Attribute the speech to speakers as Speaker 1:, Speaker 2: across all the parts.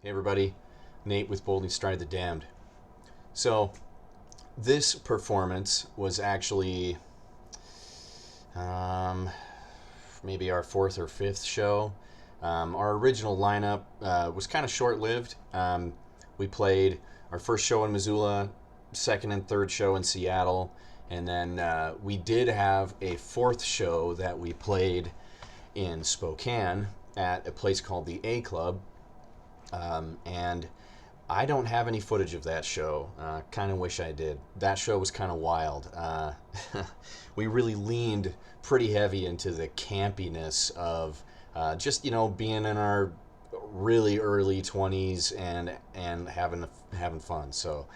Speaker 1: Hey everybody, Nate with Boldly Stride the Damned. So, this performance was actually um, maybe our fourth or fifth show. Our original lineup was kind of short lived. We played our first show in Missoula, second and third show in Seattle, and then we did have a fourth show that we played in Spokane at a place called the A Club. And I don't have any footage of that show. Kind of wish I did. That show was kind of wild. We really leaned pretty heavy into the campiness of just being in our really early 20s and having fun. So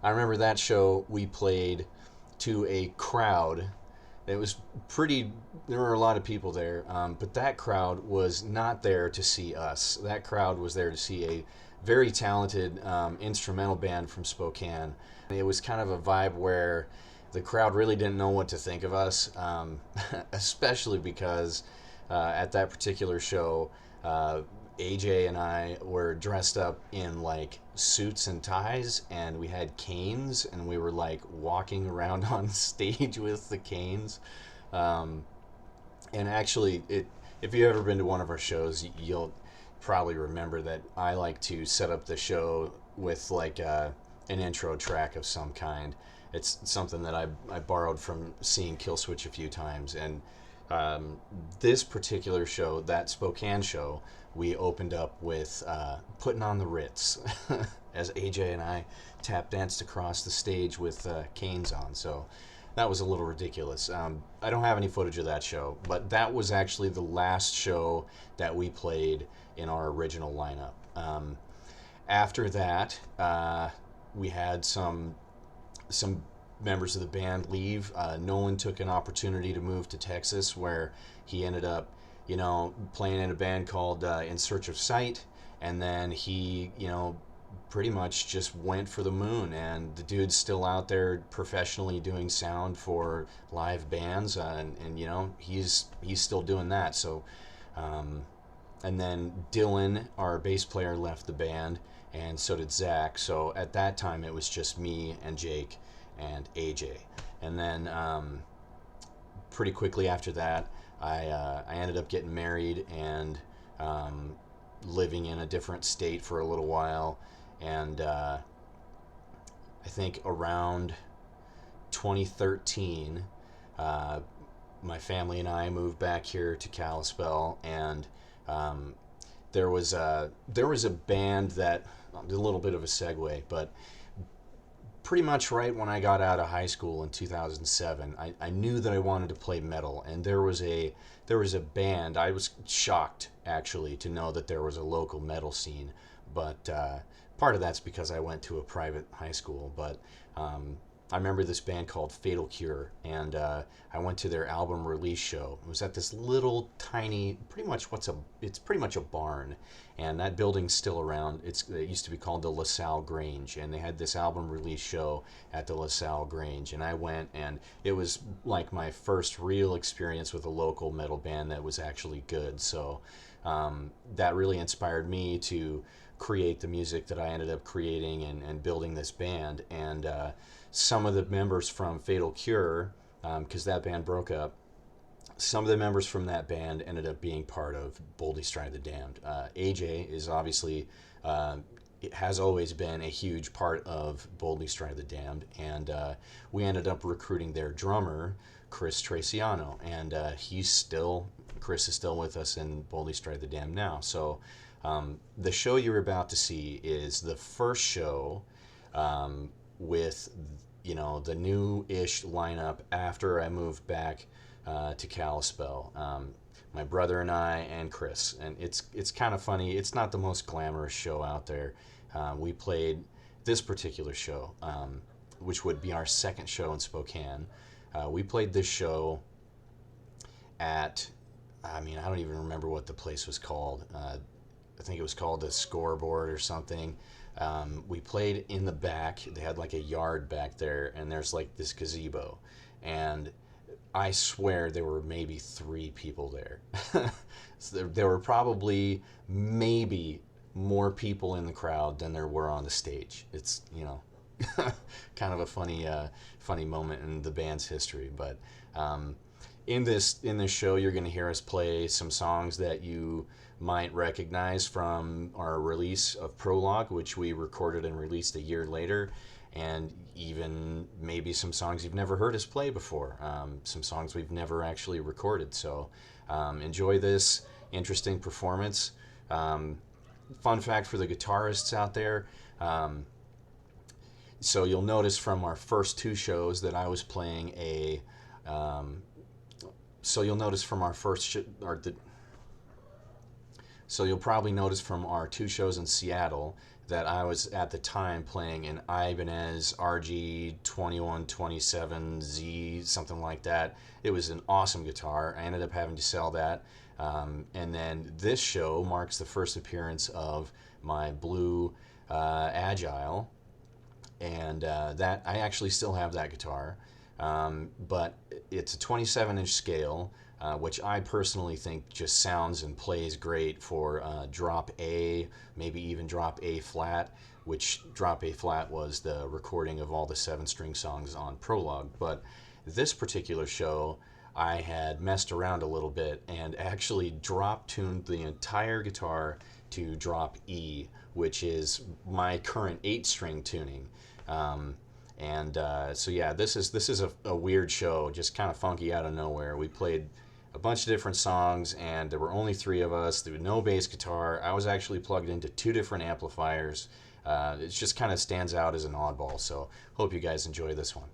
Speaker 1: I remember that show we played to a crowd. It was pretty. There were a lot of people there, but that crowd was not there to see us. That crowd was there to see a very talented instrumental band from Spokane. It was kind of a vibe where the crowd really didn't know what to think of us, especially because at that particular show, AJ and I were dressed up in like suits and ties, and we had canes, and we were like walking around on stage with the canes. Um, and actually, if you've ever been to one of our shows, you'll probably remember that I like to set up the show with like an intro track of some kind. It's something that I borrowed from seeing Killswitch a few times, and um, this particular show, that Spokane show, we opened up with "Putting on the Ritz" as AJ and I tap danced across the stage with canes on. So that was a little ridiculous. I don't have any footage of that show, but that was actually the last show that we played in our original lineup. After that, we had some members of the band leave. Nolan took an opportunity to move to Texas, where he ended up, playing in a band called In Search of Sight, and then he, pretty much just went for the moon. And the dude's still out there professionally doing sound for live bands, and he's still doing that. So, and then Dylan, our bass player, left the band, and so did Zach. So at that time, it was just me and Jake and AJ. And then pretty quickly after that, I ended up getting married and living in a different state for a little while. And I think around 2013, uh, my family and I moved back here to Kalispell, and um, there was a band that, a little bit of a segue, but pretty much right when I got out of high school in 2007, I knew that I wanted to play metal, and there was a band. I was shocked actually to know that there was a local metal scene, but part of that's because I went to a private high school. But I remember this band called Fatal Cure, and I went to their album release show. It was at this little tiny, it's pretty much a barn, and that building's still around. It used to be called the LaSalle Grange, and they had this album release show at the LaSalle Grange, and I went, and it was like my first real experience with a local metal band that was actually good. So that really inspired me to create the music that I ended up creating and building this band. And some of the members from Fatal Cure, because that band broke up, some of the members from that band ended up being part of Boldly Stride the Damned. AJ is obviously, it has always been a huge part of Boldly Stride the Damned, and we ended up recruiting their drummer, Chris Traciano, and Chris is still with us in Boldly Stride the Damned now. So the show you're about to see is the first show with the new-ish lineup after I moved back to Kalispell. My brother and I and Chris, and it's kind of funny. It's not the most glamorous show out there. We played this particular show, which would be our second show in Spokane. We played this show at, I don't even remember what the place was called. I think it was called the Scoreboard or something. We played in the back. They had like a yard back there, and there's like this gazebo, and I swear there were maybe 3 people there. So there were probably maybe more people in the crowd than there were on the stage. It's, kind of a funny moment in the band's history. But in this show, you're going to hear us play some songs that you might recognize from our release of Prologue, which we recorded and released a year later, and even maybe some songs you've never heard us play before, some songs we've never actually recorded. So enjoy this interesting performance. Fun fact for the guitarists out there. So you'll notice from our first two shows that I was playing a. So you'll notice from our so you'll probably notice from our two shows in Seattle that I was at the time playing an Ibanez RG2127Z, something like that. It was an awesome guitar. I ended up having to sell that. And then this show marks the first appearance of my blue Agile, and that I actually still have that guitar, but it's a 27-inch scale, which I personally think just sounds and plays great for drop A, maybe even drop A flat, which drop A flat was the recording of all the 7-string songs on Prologue. But this particular show, I had messed around a little bit and actually drop tuned the entire guitar to drop E, which is my current 8-string tuning. So yeah, this is a weird show, just kind of funky out of nowhere. We played a bunch of different songs, and there were only 3 of us. There was no bass guitar. I was actually plugged into 2 different amplifiers. It just kind of stands out as an oddball. So hope you guys enjoy this one.